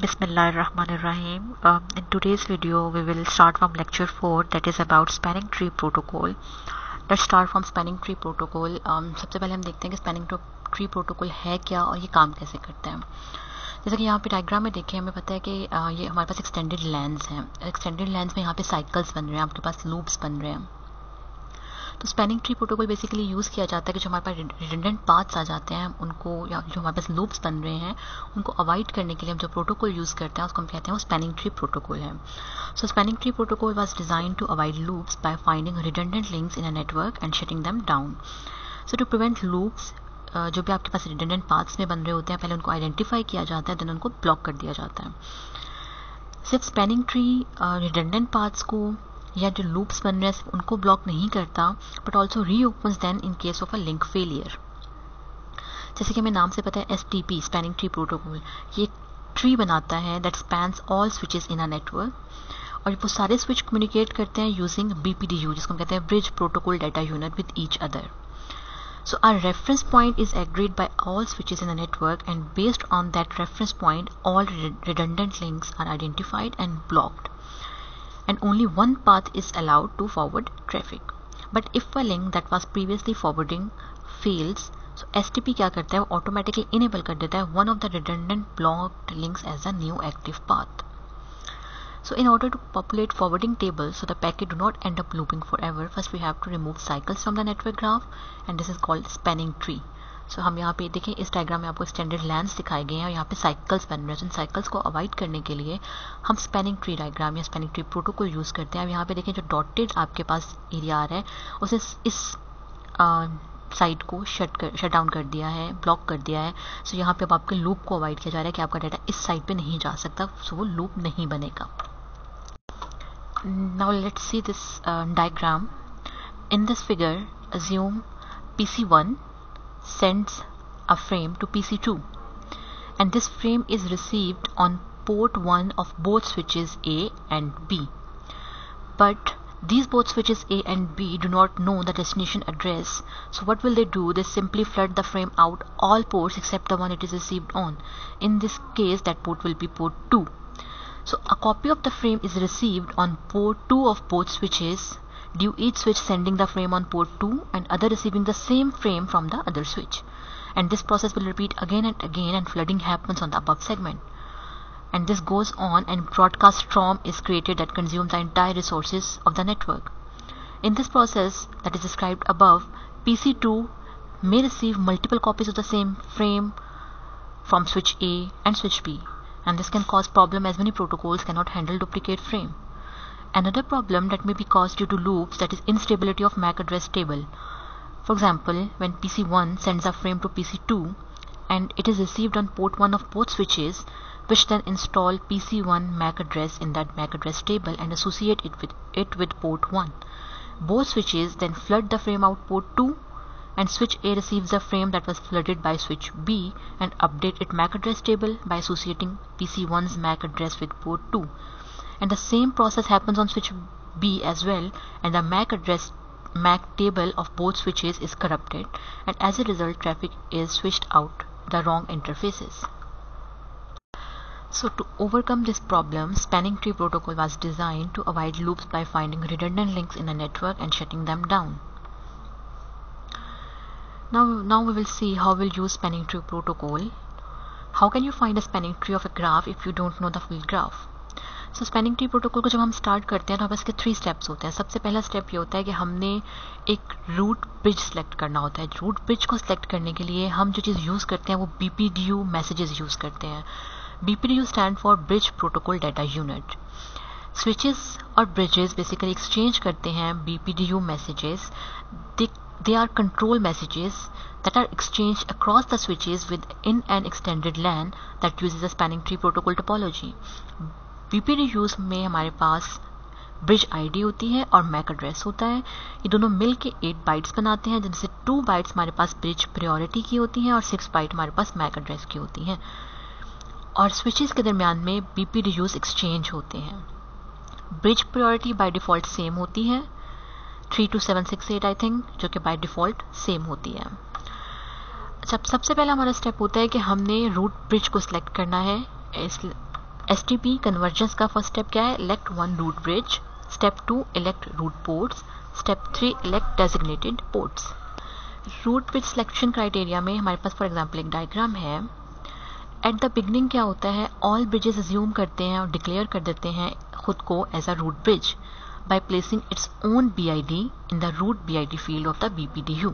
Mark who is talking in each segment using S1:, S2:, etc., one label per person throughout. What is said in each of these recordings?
S1: Bismillahirrahmanirrahim. In today's video, we will start from lecture 4, that is about spanning tree protocol. Let's start from spanning tree protocol. सबसे पहले हम देखते हैं कि spanning tree protocol है क्या और ये काम कैसे करता है. जैसे कि यहाँ पे डायग्राम में देखें, हमें पता है कि ये हमारे पास एक्सटेंडेड लैंस हैं. एक्सटेंडेड लैंस में यहाँ पे साइकिल्स बन रहे हैं, आपके पास लूप्स बन रहे हैं. तो spanning tree protocol basically use किया जाता है कि जो हमारे पास रिडंडेंट पाथ्स आ जाते हैं उनको, या जो हमारे पास लूप्स बन रहे हैं उनको अवॉइड करने के लिए हम जो प्रोटोकॉल यूज़ करते हैं उसको हम कहते हैं वो स्पैनिंग ट्री प्रोटोकॉल है. So spanning tree protocol was design to avoid loops by finding redundant links in a network and shutting them down. So to prevent loops, जो भी आपके पास रिडंडेंट पाथ्स में बन रहे होते हैं, पहले उनको आइडेंटिफाई किया जाता है, देन उनको ब्लॉक कर दिया जाता है. सिर्फ स्पैनिंग ट्री रिडंडेंट पाथ्स को या जो लूप्स बन रहे हैं उनको ब्लॉक नहीं करता, but also reopens then in case of a link failure. जैसे कि हमें नाम से पता है STP स्पैनिंग ट्री प्रोटोकॉल, ये ट्री बनाता है that spans all switches in a network, और वो सारे स्विच कम्युनिकेट करते हैं यूजिंग BPDU, जिसको हम कहते हैं bridge protocol data unit, with each other. So our reference point is agreed by all switches in the network, and based on that reference point all redundant links are identified and blocked, and only one path is allowed to forward traffic. But if a link that was previously forwarding fails, so STP क्या करता है, वो automatically enable कर देता है one of the redundant blocked links as a new active path. So in order to populate forwarding tables so the packet do not end up looping forever, first we have to remove cycles from the network graph, and this is called spanning tree. So हम यहाँ पे देखें, इस diagram में आपको extended lens दिखाए गए हैं और यहाँ पे साइकिल्स बन रहे हैं. इन साइकिल्स को अवॉइड करने के लिए हम स्पैनिंग ट्री डायग्राम या स्पैनिंग ट्री प्रोटोकॉल यूज़ करते हैं. अब यहाँ पे देखें, जो डॉटेड आपके पास एरिया आ रहा है उसे इस साइड को शट डाउन कर दिया है, ब्लॉक कर दिया है. सो यहाँ पे अब आपके लूप को अवॉइड किया जा रहा है कि आपका डाटा इस साइड पे नहीं जा सकता, सो वो लूप नहीं बनेगा. Now let's see this diagram. In this figure, assume PC1 sends a frame to PC2, and this frame is received on port 1 of both switches A and B. But these both switches A and B do not know the destination address, so what will they do? They simply flood the frame out all ports except the one it is received on. In this case, that port will be port 2. So a copy of the frame is received on port 2 of both switches, due each switch sending the frame on port 2 and other receiving the same frame from the other switch. And this process will repeat again and again, and flooding happens on the above segment. And this goes on, and broadcast storm is created that consumes the entire resources of the network. In this process that is described above, PC2 may receive multiple copies of the same frame from switch A and switch B. And this can cause problem as many protocols cannot handle duplicate frame. Another problem that may be caused due to loops, that is instability of MAC address table. For example, when PC1 sends a frame to PC2 and it is received on port 1 of both switches, which then install PC1 MAC address in that MAC address table and associate it with port 1. Both switches then flood the frame out port 2, and switch A receives the frame that was flooded by switch B and update its MAC address table by associating PC1's MAC address with port 2. And the same process happens on switch B as well, and the MAC table of both switches is corrupted, and as a result traffic is switched out the wrong interfaces. So to overcome this problem, spanning tree protocol was designed to avoid loops by finding redundant links in a network and shutting them down. Now we will see how we'll use spanning tree protocol. How can you find a spanning tree of a graph if you don't know the full graph? So spanning tree protocol को जब हम start करते हैं तो हमारे इसके 3 steps होते हैं. सबसे पहला स्टेप ये होता है कि हमने एक रूट ब्रिज सेलेक्ट करना होता है. रूट ब्रिज को सिलेक्ट करने के लिए हम जो चीज़ यूज़ करते हैं वो BPDU मैसेजेस यूज़ करते हैं. BPDU stand for bridge protocol data unit. Switches और ब्रिजेस बेसिकली एक्सचेंज करते हैं BPDU messages. They are control messages that are exchanged across the switches within an extended LAN that uses a spanning tree protocol topology. BPDUs में हमारे पास bridge ID होती है और MAC address होता है. ये दोनों मिल के 8 बाइट्स बनाते हैं, जिनसे 2 बाइट्स हमारे पास ब्रिज प्रायोरिटी की होती हैं और 6 बाइट हमारे पास MAC एड्रेस की होती हैं. और स्विचेस के दरमियान में BPDUs एक्सचेंज होते हैं. Bridge priority by default same होती है, 32768 आई थिंक, जो कि बाय डिफ़ॉल्ट सेम होती है. सबसे पहला हमारा स्टेप होता है कि हमने रूट ब्रिज को सिलेक्ट करना है. STP कन्वर्जेंस का फर्स्ट स्टेप क्या है? Elect one root bridge. Step 2 elect root ports. Step 3 elect designated ports. Root bridge selection criteria में हमारे पास फॉर एग्जांपल एक डायग्राम है. एट द बिगनिंग क्या होता है? ऑल ब्रिजेस अज्यूम करते हैं और डिक्लेयर कर देते हैं खुद को as a root bridge by placing its own BID in the root BID field of the BPDU.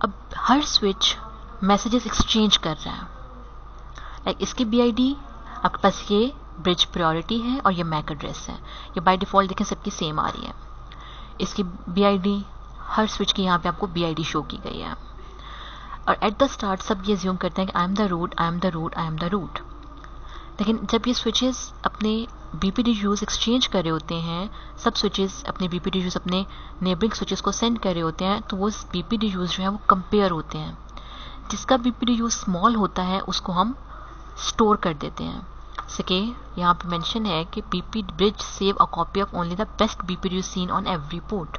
S1: अब हर स्विच मैसेजेस एक्सचेंज कर रहा है. लाइक इसकी BID आपके पास ये ब्रिज प्रायोरिटी है और ये मैक एड्रेस है. ये बाय डिफॉल्ट देखें सबकी सेम आ रही है. इसकी BID हर स्विच की यहाँ पे आपको BID शो की गई है. और एट द स्टार्ट सब ये अज्यूम करते हैं कि I am the root, I am the root, I am the root. लेकिन जब ये स्विचेस अपने BPDUs एक्सचेंज कर रहे होते हैं, सब स्विचेस अपने BPDUs अपने नेबरिंग स्विचेस को सेंड कर रहे होते हैं, तो वो BPDUs जो है वो कंपेयर होते हैं. जिसका BPDU स्मॉल होता है उसको हम स्टोर कर देते हैं. सके यहाँ पे मेंशन है कि BP bridge save a copy of only the best BPDU seen on every port.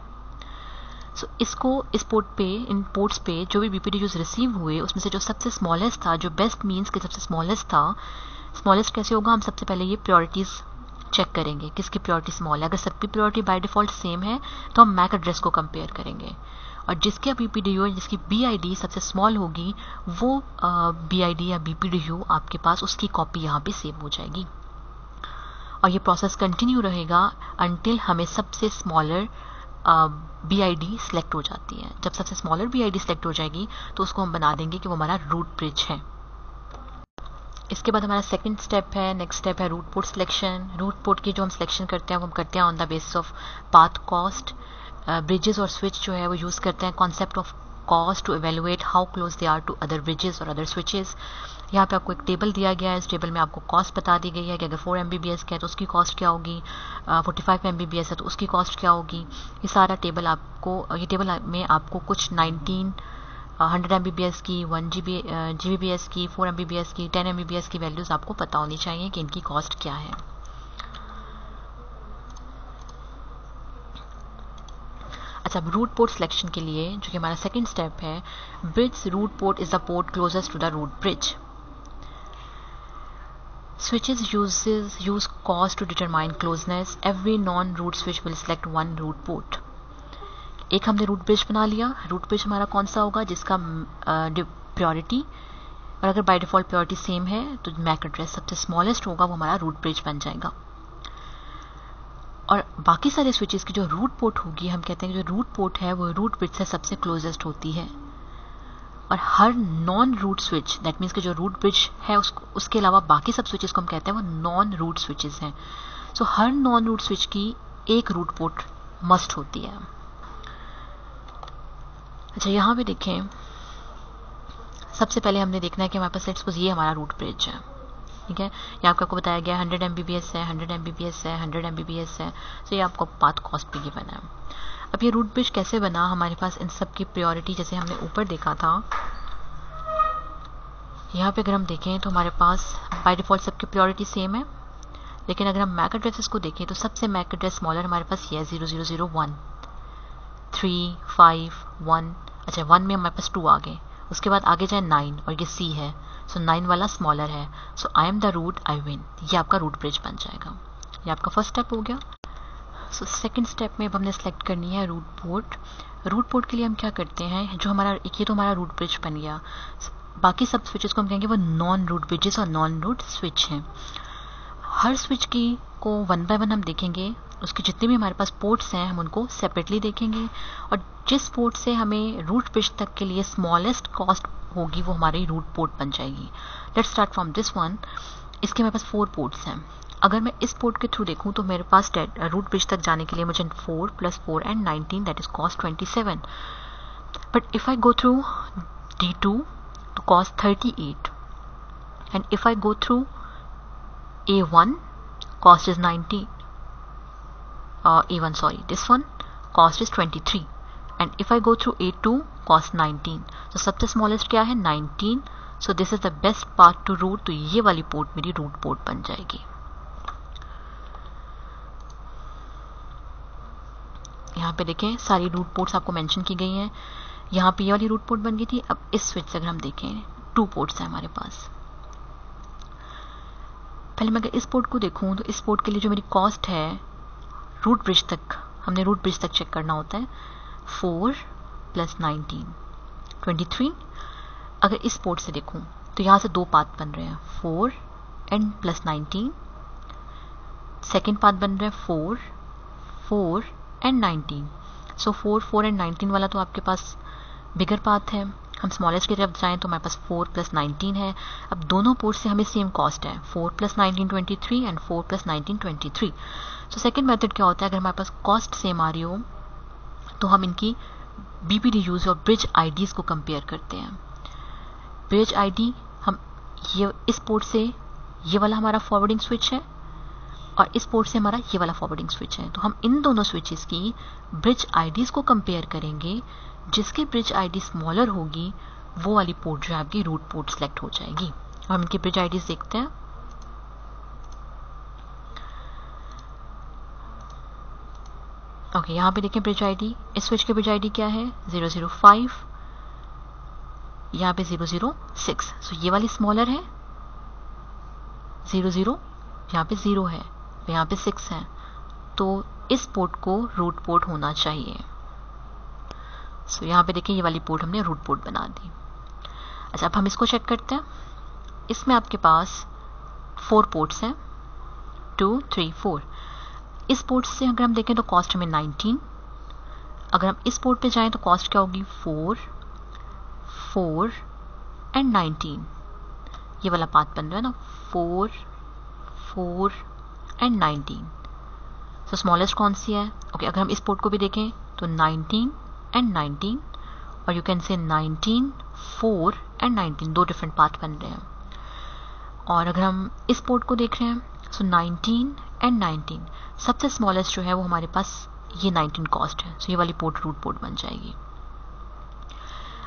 S1: So इसको इस पोर्ट पे, इन पोर्ट्स पे जो भी BPDUs रिसीव हुए उसमें से जो सबसे स्मॉलेस्ट था, जो बेस्ट मीन्स के सबसे स्मॉलेस्ट था. स्मॉलेस्ट कैसे होगा? हम सबसे पहले ये प्रायोरिटीज चेक करेंगे किसकी प्रायोरिटी स्मॉल है. अगर सबकी प्रायोरिटी बाय डिफॉल्ट सेम है तो हम मैक एड्रेस को कंपेयर करेंगे और जिसके BPDU जिसकी BID सबसे स्मॉल होगी वो BID या BPDU आपके पास उसकी कॉपी यहाँ पे सेव हो जाएगी. और ये प्रोसेस कंटिन्यू रहेगा अनटिल हमें सबसे स्मॉलर BID सिलेक्ट हो जाती है. जब सबसे स्मॉलर BID सिलेक्ट हो जाएगी तो उसको हम बना देंगे कि वो हमारा रूट ब्रिज है. इसके बाद हमारा सेकंड स्टेप है, नेक्स्ट स्टेप है root port selection. Root port की जो हम सिलेक्शन करते हैं वो हम करते हैं on the basis of path cost. Bridges और स्विच जो है वो यूज़ करते हैं concept of cost to evaluate how close they are to other bridges और अदर स्विचेस. यहाँ पे आपको एक टेबल दिया गया है. इस टेबल में आपको कॉस्ट बता दी गई है कि अगर 4 MBBS का है तो उसकी कॉस्ट क्या होगी, 45 MBBS है तो उसकी कॉस्ट क्या होगी. ये सारा टेबल आपको, ये टेबल में आपको कुछ 100 MBBS की, 1 GBBS की, 4 MBBS की, 10 MBBS की वैल्यूज़ आपको पता होनी चाहिए कि इनकी कॉस्ट क्या है. अच्छा, अब रूट पोर्ट सिलेक्शन के लिए जो कि हमारा सेकंड स्टेप है, bridge root port is the port closest to the root bridge. Switches use cost to determine closeness. Every non-root switch will select one root port. एक हमने रूट ब्रिज बना लिया. रूट ब्रिज हमारा कौन सा होगा? जिसका प्रायोरिटी, और अगर बाय डिफॉल्ट प्रायोरिटी सेम है तो मैक एड्रेस सबसे स्मॉलेस्ट होगा वो हमारा रूट ब्रिज बन जाएगा. और बाकी सारे स्विचेस की जो रूट पोर्ट होगी, हम कहते हैं कि जो रूट पोर्ट है वो रूट ब्रिज से सबसे क्लोजेस्ट होती है. और हर non root switch, that means कि जो रूट ब्रिज है उसके अलावा बाकी सब स्विचेस को हम कहते हैं वो नॉन रूट स्विचेस हैं. सो हर नॉन रूट स्विच की एक रूट पोर्ट मस्ट होती है. अच्छा, यहाँ पे देखें, सबसे पहले हमने देखना है कि हमारे पास लेट्स सपोज ये हमारा रूट ब्रिज है. ठीक है, यहाँ आपको बताया गया 100 MBBS है, 100 MBBS है, 100 MBBS है. सो ये आपको पाथ कॉस्ट भी गिवन है. अब ये रूट ब्रिज कैसे बना? हमारे पास इन सब की प्रायोरिटी जैसे हमने ऊपर देखा था, यहाँ पे अगर हम देखें तो हमारे पास बाय डिफॉल्ट सबकी प्रायोरिटी सेम है. लेकिन अगर हम मैक एड्रेसेस को देखें तो सबसे मैक एड्रेस स्मॉलर हमारे पास ये है 0001, 3, 5, 1. अच्छा, 1 में हमारे पास 2 आ गए. उसके बाद आगे जाए 9 और ये C है. सो 9 वाला स्मॉलर है. So I am the root, I win. ये आपका रूट ब्रिज बन जाएगा. ये आपका फर्स्ट स्टेप हो गया. सो सेकंड स्टेप में अब हमने सेलेक्ट करनी है रूट पोर्ट. रूट पोर्ट के लिए हम क्या करते हैं, जो हमारा ये तो हमारा रूट ब्रिज बन गया. बाकी सब स्विचेस को हम कहेंगे वो नॉन रूट ब्रिजेस और नॉन रूट स्विच हैं. हर स्विच की को 1 बाय 1 हम देखेंगे. उसके जितने भी हमारे पास पोर्ट्स हैं हम उनको सेपरेटली देखेंगे. और जिस पोर्ट से हमें रूट ब्रिज तक के लिए स्मॉलेस्ट कॉस्ट होगी वो हमारी रूट पोर्ट बन जाएगी. Let's start from this one. इसके मेरे पास 4 पोर्ट्स हैं. अगर मैं इस पोर्ट के थ्रू देखूं तो मेरे पास रूट ब्रिज तक जाने के लिए मुझे 4 + 4 and 19 that is cost 27. But if I go through D2 to cost 38, and if I go through A1 cost is 19, A1 sorry, this one cost is 23, and if I go through A2 cost 19. so सबसे smallest क्या है? 19. so this is the best path to route. तो ये वाली port मेरी root port बन जाएगी. यहाँ पे देखें सारी रूट पोर्ट्स आपको मेंशन की गई हैं. यहाँ पे ये वाली रूट पोर्ट बन गई थी. अब इस स्विच से अगर हम देखें 2 पोर्ट्स हैं हमारे पास. पहले मैं अगर इस पोर्ट को देखूं तो इस पोर्ट के लिए जो मेरी कॉस्ट है रूट ब्रिज तक, हमने रूट ब्रिज तक चेक करना होता है, 4 + 19 23। अगर इस पोर्ट से देखूं तो यहाँ से दो पाथ बन रहे हैं, 4 एंड + 19। सेकेंड पाथ बन रहा है 4 4 एंड 19। सो 4 4 एंड 19 वाला तो आपके पास बिगर पाथ है। हम स्मॉलेस्ट की तरफ जाएं तो हमारे पास 4 + 19 है। अब दोनों पोर्ट से हमें सेम कॉस्ट है, 4 + 19 23 एंड 4 + 19 23। सो सेकेंड मेथड क्या होता है, अगर हमारे पास कॉस्ट सेम आ रही हो तो हम इनकी BPDUs और ब्रिज IDs को कंपेयर करते हैं। ब्रिज ID हम ये इस पोर्ट से ये वाला हमारा फॉरवर्डिंग स्विच है और इस पोर्ट से हमारा ये वाला फॉरवर्डिंग स्विच है, तो हम इन दोनों स्विचेस की ब्रिज IDs को कंपेयर करेंगे। जिसकी ब्रिज ID स्मॉलर होगी वो वाली पोर्ट जो आपकी रूट पोर्ट सेलेक्ट हो जाएगी। और हम इनकी ब्रिज IDs देखते हैं। ओके, यहाँ पे देखें ब्रिज ID, इस स्विच की ब्रिज ID क्या है 005, यहाँ पे 006। सो ये वाली स्मॉलर है 00, यहाँ पे 0 है, यहाँ पे 6 है, तो इस पोर्ट को रूट पोर्ट होना चाहिए। सो यहाँ पे देखिए ये वाली पोर्ट हमने रूट पोर्ट बना दी। अच्छा, अब हम इसको चेक करते हैं। इसमें आपके पास 4 पोर्ट्स हैं, 2 3 4। इस पोर्ट से अगर हम देखें तो कॉस्ट हमें 19। अगर हम इस पोर्ट पे जाएं तो कॉस्ट क्या होगी 4 4 एंड 19। ये वाला पाथ बन रहा है ना, 4 4 एंड 19। सो स्मॉलेस्ट कौन सी है? ओके, अगर हम इस पोर्ट को भी देखें तो 19 एंड 19, और यू कैन से 19 4 एंड 19, दो डिफरेंट पाथ बन रहे हैं। और अगर हम इस पोर्ट को देख रहे हैं सो 19 एंड 19, सबसे स्मॉलेस्ट जो है वो हमारे पास ये 19 कॉस्ट है, सो ये वाली पोर्ट रूट पोर्ट बन जाएगी।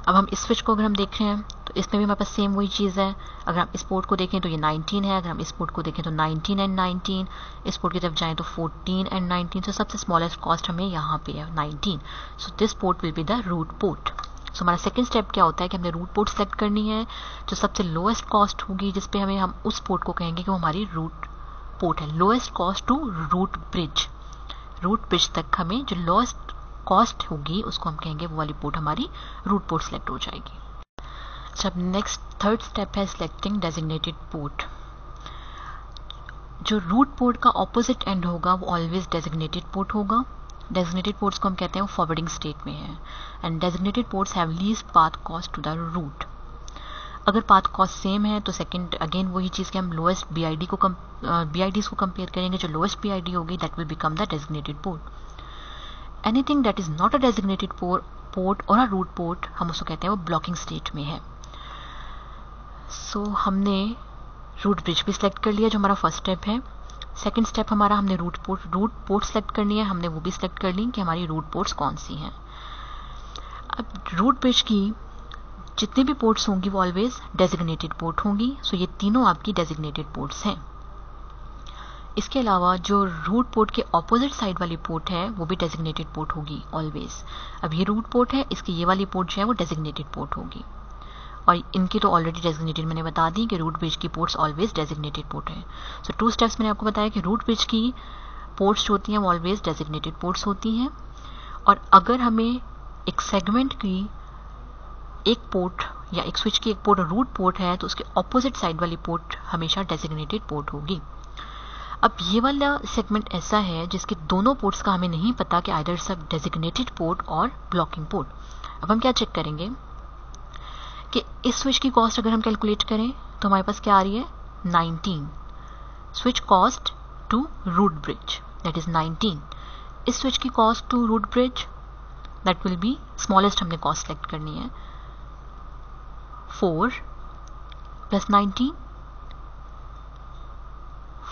S1: अब हम इस स्विच को अगर हम देख रहे हैं तो इसमें भी हमारे पास सेम वही चीज़ है। अगर हम इस पोर्ट को देखें तो ये 19 है, अगर हम इस पोर्ट को देखें तो 19 एंड 19, इस पोर्ट की तरफ जाएं तो 14 एंड 19। तो सबसे स्मॉलेस्ट कॉस्ट हमें यहाँ पे है 19। So this port will be the root port. So हमारा सेकंड स्टेप क्या होता है कि हमने रूट पोर्ट सेलेक्ट करनी है, जो सबसे लोएस्ट कॉस्ट होगी जिसपे हम उस पोर्ट को कहेंगे कि वो हमारी रूट पोर्ट है। Lowest cost to root bridge तक हमें जो लोएस्ट कॉस्ट होगी उसको हम कहेंगे वो वाली पोर्ट हमारी रूट पोर्ट सेलेक्ट हो जाएगी। अच्छा, नेक्स्ट थर्ड स्टेप है सिलेक्टिंग डेजिग्नेटेड पोर्ट। जो रूट पोर्ट का ऑपोजिट एंड होगा वो ऑलवेज डेजिग्नेटेड पोर्ट होगा। डेजिग्नेटेड पोर्ट्स को हम कहते हैं वो फॉरवर्डिंग स्टेट में है, and designated ports have least path cost to the root. अगर पाथ कॉस्ट सेम है तो सेकंड अगेन वही चीज़ कि हम लोएस्ट BIDs को कंपेयर करेंगे। जो लोएस्ट BID होगी that will become the designated port. Anything that is not a designated port और अ रूट पोर्ट हम उसको कहते हैं वो ब्लॉकिंग स्टेट में है। सो हमने रूट ब्रिज भी सिलेक्ट कर लिया जो हमारा फर्स्ट स्टेप है। सेकंड स्टेप हमारा हमने रूट पोर्ट सेलेक्ट करनी है, हमने वो भी सिलेक्ट कर ली कि हमारी रूट पोर्ट्स कौन सी हैं। अब रूट ब्रिज की जितने भी पोर्ट्स होंगी वो ऑलवेज डेजिग्नेटेड पोर्ट होंगी। सो ये तीनों आपकी डेजिग्नेटेड पोर्ट्स हैं। इसके अलावा जो रूट पोर्ट के ऑपोजिट साइड वाली पोर्ट है वो भी डेजिग्नेटेड पोर्ट होगी ऑलवेज। अब ये रूट पोर्ट है, इसकी ये वाली पोर्ट जो है वो डेजिग्नेटेड पोर्ट होगी, और इनकी तो ऑलरेडी डेजिग्नेटेड मैंने बता दी कि रूट ब्रिज की पोर्ट्स ऑलवेज डेजिग्नेटेड पोर्ट है। सो 2 स्टेप्स मैंने आपको बताया कि रूट ब्रिज की पोर्ट्स जो होती हैं वो ऑलवेज डेजिग्नेटेड पोर्ट्स होती हैं, और अगर हमें एक सेगमेंट की एक पोर्ट या एक स्विच की एक पोर्ट रूट पोर्ट है तो उसके ऑपोजिट साइड वाली पोर्ट हमेशा डेजिग्नेटेड पोर्ट होगी। अब ये वाला सेगमेंट ऐसा है जिसके दोनों पोर्ट्स का हमें नहीं पता कि आइदर सब डेजिग्नेटेड पोर्ट और ब्लॉकिंग पोर्ट। अब हम क्या चेक करेंगे कि इस स्विच की कॉस्ट अगर हम कैलकुलेट करें तो हमारे पास क्या आ रही है 19। Switch cost to root bridge that is 19। इस स्विच की cost to root bridge that will be smallest, हमने कॉस्ट सेलेक्ट करनी है 4 + 19,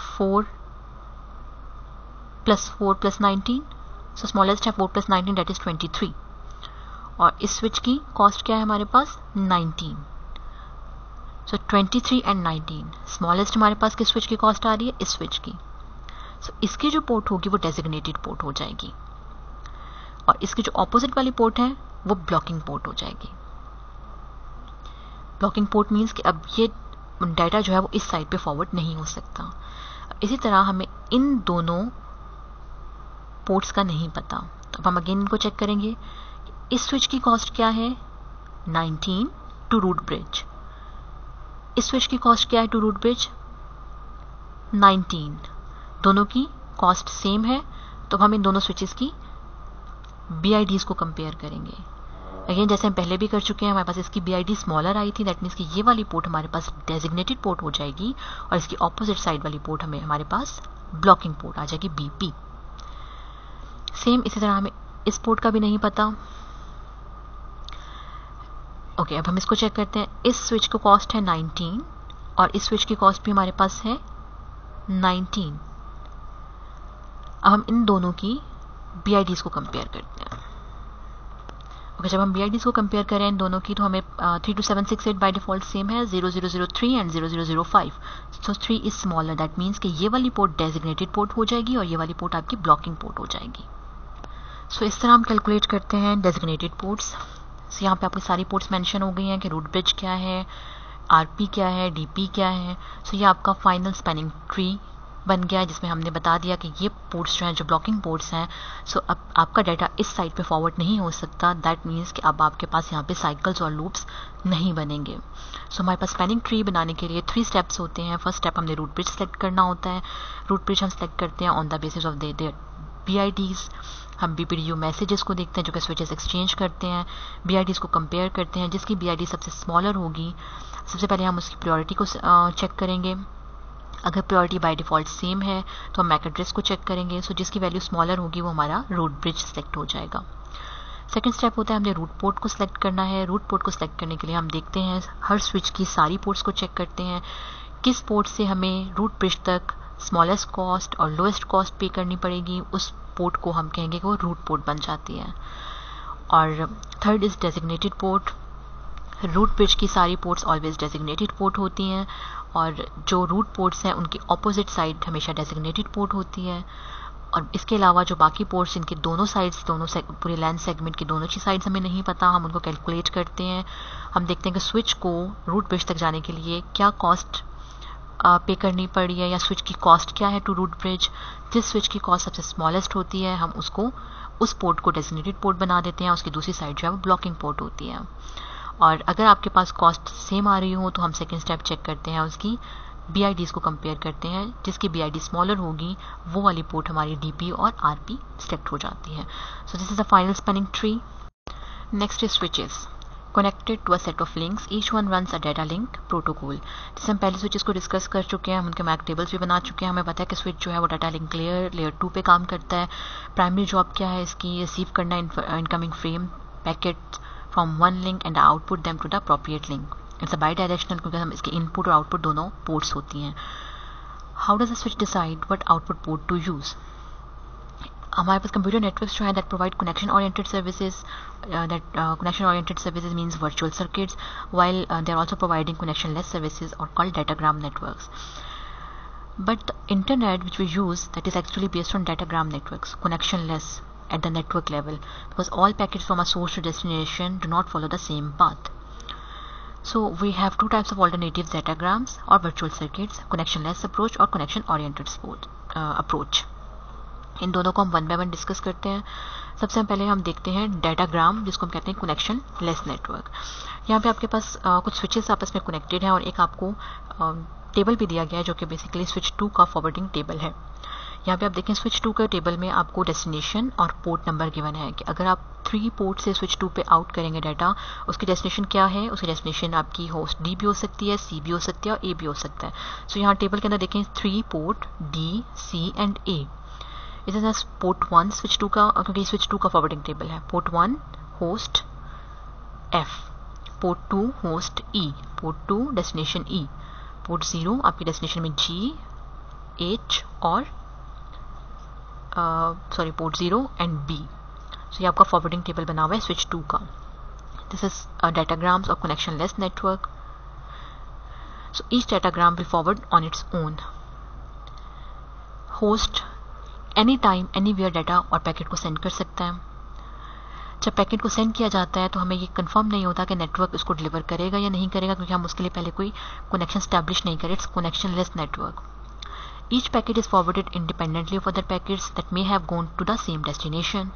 S1: 4 + 4 + 19, सो स्मॉलेस्ट है 4 + 19 दैट इज 23, और इस स्विच की कॉस्ट क्या है हमारे पास 19। सो 23 एंड 19 स्मॉलेस्ट हमारे पास किस स्विच की कॉस्ट आ रही है इस स्विच की। सो इसकी जो पोर्ट होगी वो डेजिग्नेटेड पोर्ट हो जाएगी, और इसकी जो ऑपोजिट वाली पोर्ट है वो ब्लॉकिंग पोर्ट हो जाएगी। ब्लॉकिंग पोर्ट मीन्स कि अब ये डाटा जो है वो इस साइड पे फॉरवर्ड नहीं हो सकता। इसी तरह हमें इन दोनों पोर्ट्स का नहीं पता, तो अब हम अगेन इनको चेक करेंगे। इस स्विच की कॉस्ट क्या है 19 टू रूट ब्रिज, इस स्विच की कॉस्ट क्या है टू रूट ब्रिज 19, दोनों की कॉस्ट सेम है, तो हम इन दोनों स्विचेस की BIDs को कंपेयर करेंगे। अगेन जैसे हम पहले भी कर चुके हैं, हमारे पास इसकी BID स्मॉलर आई थी, दैट मीन्स कि ये वाली पोर्ट हमारे पास डेजिग्नेटेड पोर्ट हो जाएगी और इसकी ऑपोजिट साइड वाली पोर्ट हमारे पास ब्लॉकिंग पोर्ट आ जाएगी BP। सेम इसी तरह हमें इस पोर्ट का भी नहीं पता। ओके, अब हम इसको चेक करते हैं। इस स्विच को कॉस्ट है 19 और इस स्विच की कॉस्ट भी हमारे पास है 19। अब हम इन दोनों की BIDs को कंपेयर करते हैं। ओके, जब हम BIDs को कंपेयर करें इन दोनों की, तो हमें 32768 बाय डिफॉल्ट सेम है, 0003 एंड 0005। तो 3 इज स्मॉलर, दैट मीन्स कि ये वाली पोर्ट डेजिग्नेटेड पोर्ट हो जाएगी और ये वाली पोर्ट आपकी ब्लॉकिंग पोर्ट हो जाएगी। सो इस तरह हम कैलकुलेट करते हैं डेजिग्नेटेड पोर्ट्स। सो यहाँ पे आपकी सारी पोर्ट्स मेंशन हो गई हैं कि रूट ब्रिज क्या है, RP क्या है, DP क्या है। सो ये आपका फाइनल स्पैनिंग ट्री बन गया है, जिसमें हमने बता दिया कि ये पोर्ट्स जो हैं, जो ब्लॉकिंग पोर्ट्स हैं, सो अब आपका डाटा इस साइड पे फॉरवर्ड नहीं हो सकता। दैट मीन्स कि अब आपके पास यहाँ पे साइकिल्स और लूप्स नहीं बनेंगे। सो हमारे पास स्पैनिंग ट्री बनाने के लिए 3 स्टेप्स होते हैं। फर्स्ट स्टेप हमने रूट ब्रिज सेलेक्ट करना होता है। रूट ब्रिज हम सेलेक्ट करते हैं on the basis of their BIDs। हम BPDU मैसेजेस को देखते हैं जो कि स्विचेस एक्सचेंज करते हैं, BIDs को कंपेयर करते हैं। जिसकी BID सबसे स्मॉलर होगी, सबसे पहले हम उसकी प्रायोरिटी को चेक करेंगे। अगर प्रायोरिटी बाय डिफॉल्ट सेम है तो हम MAC एड्रेस को चेक करेंगे। सो जिसकी वैल्यू स्मॉलर होगी वो हमारा रूट ब्रिज सेलेक्ट हो जाएगा। सेकंड स्टेप होता है हमने रूट पोर्ट को सिलेक्ट करना है। रूट पोर्ट को सिलेक्ट करने के लिए हम देखते हैं, हर स्विच की सारी पोर्ट्स को चेक करते हैं, किस पोर्ट से हमें रूट ब्रिज तक स्मॉलेस्ट कॉस्ट और लोएस्ट कॉस्ट पे करनी पड़ेगी, उस पोर्ट को हम कहेंगे कि वो रूट पोर्ट बन जाती है। और third is designated port. Root bridge की सारी पोर्ट्स ऑलवेज डेजिग्नेटेड पोर्ट होती हैं और जो रूट पोर्ट्स हैं उनकी ऑपोजिट साइड हमेशा डेजिग्नेटेड पोर्ट होती है। और इसके अलावा जो बाकी पोर्ट्स, इनके दोनों साइड्स, पूरे लैन सेगमेंट की दोनों ही साइड्स हमें नहीं पता, हम उनको कैलकुलेट करते हैं। हम देखते हैं कि स्विच को रूट ब्रिज तक जाने के लिए क्या कॉस्ट पे करनी पड़ी है, या स्विच की कॉस्ट क्या है टू रूट ब्रिज। जिस स्विच की कॉस्ट सबसे स्मॉलेस्ट होती है हम उसको, उस पोर्ट को डेजिग्नेटेड पोर्ट बना देते हैं, उसकी दूसरी साइड जो है वो ब्लॉकिंग पोर्ट होती है। और अगर आपके पास कॉस्ट सेम आ रही हो तो हम सेकंड स्टेप चेक करते हैं, उसकी BIDs को कंपेयर करते हैं। जिसकी BID स्मॉलर होगी वो वाली पोर्ट हमारी DP और RP सेलेक्ट हो जाती है। So this is the final spanning tree. Next is switches connected to a set of links, each one runs a data link protocol। जैसे हम पहले स्विचेस को डिस्कस कर चुके हैं, हम उनके मैक टेबल्स भी बना चुके हैं। हमें पता है कि स्विच जो है वो डाटा लिंक लेयर 2 पे काम करता है। प्राइमरी जॉब क्या है इसकी, रिसीव करना incoming frame packet from one link and output them to the appropriate link. It's a bidirectional, क्योंकि हम इसके इनपुट और आउटपुट दोनों पोर्ट्स होती हैं। How does the switch decide what output port to use. हमारे पास कंप्यूटर नेटवर्क्स जो है that provide connection oriented services, connection oriented services means virtual circuits, while they are also providing connectionless services or called datagram networks. But the internet which we use, that is actually based on datagram networks, connectionless at the network level, because all packets from a source to destination do not follow the same path. So we have two types of alternatives, datagrams or virtual circuits, connectionless approach और connection oriented approach. इन दोनों को हम one by one discuss करते हैं। सबसे पहले हम देखते हैं डाटाग्राम, जिसको हम कहते हैं कनेक्शन लेस नेटवर्क। यहाँ पे आपके पास कुछ स्विचेस आपस में कनेक्टेड हैं और एक आपको टेबल भी दिया गया है जो कि बेसिकली स्विच 2 का फॉरवर्डिंग टेबल है। यहाँ पे आप देखें स्विच 2 के टेबल में आपको डेस्टिनेशन और पोर्ट नंबर गिवन है कि अगर आप 3 पोर्ट से स्विच 2 पे आउट करेंगे डाटा, उसकी डेस्टिनेशन क्या है। उसकी डेस्टिनेशन आपकी होस्ट D भी हो सकती है, C भी हो सकती है और A भी हो सकता है। सो यहाँ टेबल के अंदर देखें 3 port D, C and A। इस तरह पोर्ट 1 स्विच 2 का, क्योंकि स्विच 2 का फॉरवर्डिंग टेबल है, port 1 host F, port 2 host E, port 2 destination E, port 0 आपकी डेस्टिनेशन में G, H और पोर्ट 0 एंड B। सो ये आपका फॉरवर्डिंग टेबल बना हुआ है स्विच 2 का। This is datagrams of connectionless network. So each datagram will forward on its own. Host any time anywhere data और पैकेट को सेंड कर सकता है। जब पैकेट को सेंड किया जाता है तो हमें ये कंफर्म नहीं होता कि नेटवर्क इसको डिलीवर करेगा या नहीं करेगा, क्योंकि हम उसके लिए पहले कोई कनेक्शन स्टैब्लिश नहीं करें. It's connectionless network. Each packet is forwarded independently of other packets that may have gone to the same destination.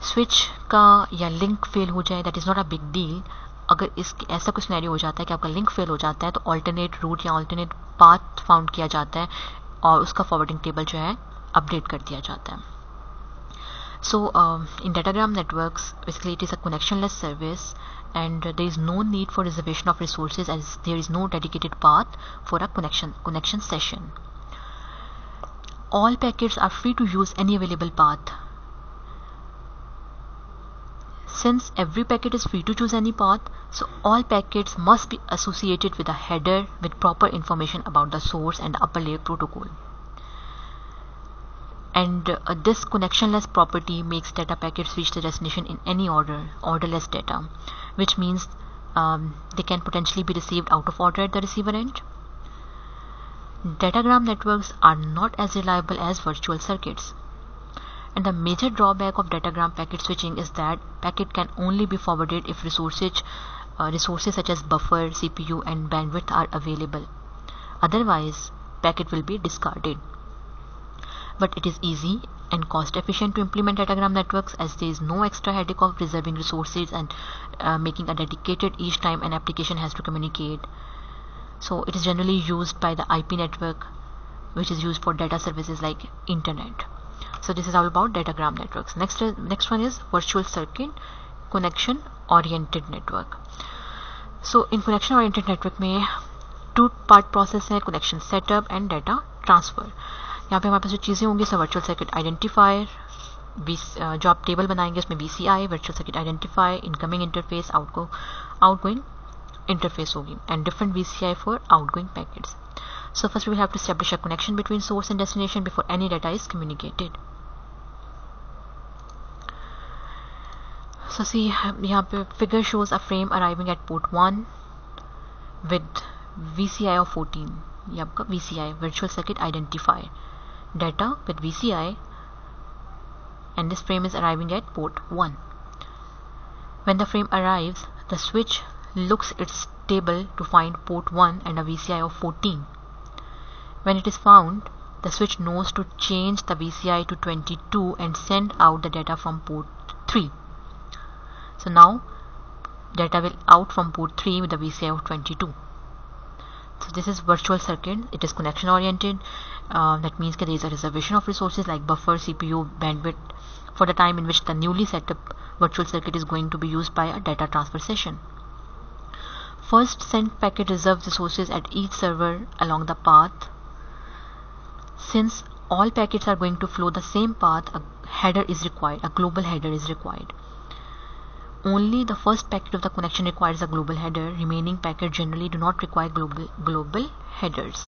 S1: Switch का या लिंक फेल हो जाए, that is not a big deal. अगर इस ऐसा कुछ सिनेरियो हो जाता है कि आपका लिंक फेल हो जाता है तो ऑल्टरनेट रूट या ऑल्टरनेट पाथ फाउंड किया जाता है और उसका फॉरवर्डिंग टेबल जो है अपडेट कर दिया जाता है. So in datagram networks, basically it is a connectionless service and there is no need for reservation of resources as there is no dedicated path for a connection session. All packets are free to use any available path. Since every packet is free to choose any path, so all packets must be associated with a header with proper information about the source and the upper layer protocol. And this connectionless property makes data packets reach the destination in any order, orderless data, which means they can potentially be received out of order at the receiver end. Datagram networks are not as reliable as virtual circuits. And the major drawback of datagram packet switching is that packet can only be forwarded if resources such as buffer, CPU and bandwidth are available. Otherwise, packet will be discarded. But it is easy and cost efficient to implement datagram networks as there is no extra headache of reserving resources and making a dedicated each time an application has to communicate. So it is generally used by the IP network, which is used for data services like internet. So this is all about datagram networks. Next one is virtual circuit connection oriented network. So in connection oriented network में two part process है, connection setup and data transfer. यहाँ पे हमारे पास जो चीज़ें होंगी सब virtual circuit identifier, जो आप टेबल बनाएंगे उसमें VCI virtual circuit identifier, incoming interface, outgoing interface होगी and different VCI for outgoing packets. So first we have to establish a connection between source and destination before any data is communicated. So see यहाँ पे figure shows a frame arriving at port 1 with VCI of 14. ये आपका VCI virtual circuit identifier, data with VCI, and this frame is arriving at port 1. When the frame arrives, the switch looks its table to find port 1 and a VCI of 14. When it is found, the switch knows to change the VCI to 22 and send out the data from port 3. So now data will out from port 3 with the VCI of 22. So this is virtual circuit. It is connection oriented. That means that there is a reservation of resources like buffer, CPU, bandwidth for the time in which the newly set up virtual circuit is going to be used by a data transfer session. First sent packet reserves resources at each server along the path. Since all packets are going to flow the same path, a header is required, a global header is required. Only the first packet of the connection requires a global header. Remaining packets generally do not require global headers.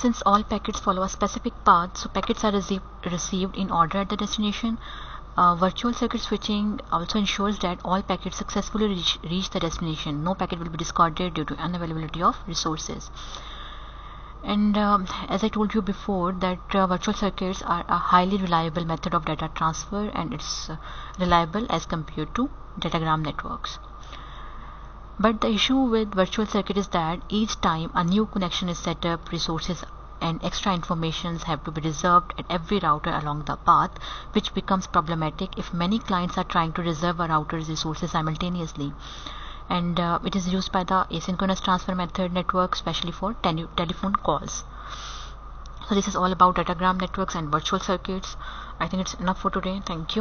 S1: Since all packets follow a specific path, so packets are received in order at the destination. Virtual circuit switching also ensures that all packets successfully reach the destination. No packet will be discarded due to unavailability of resources. And as I told you before that virtual circuits are a highly reliable method of data transfer, and it's reliable as compared to datagram networks. But the issue with virtual circuit is that each time a new connection is set up, resources and extra informations have to be reserved at every router along the path, which becomes problematic if many clients are trying to reserve a router's resources simultaneously. And it is used by the asynchronous transfer method network, especially for telephone calls. So this is all about datagram networks and virtual circuits. I think it's enough for today. Thank you.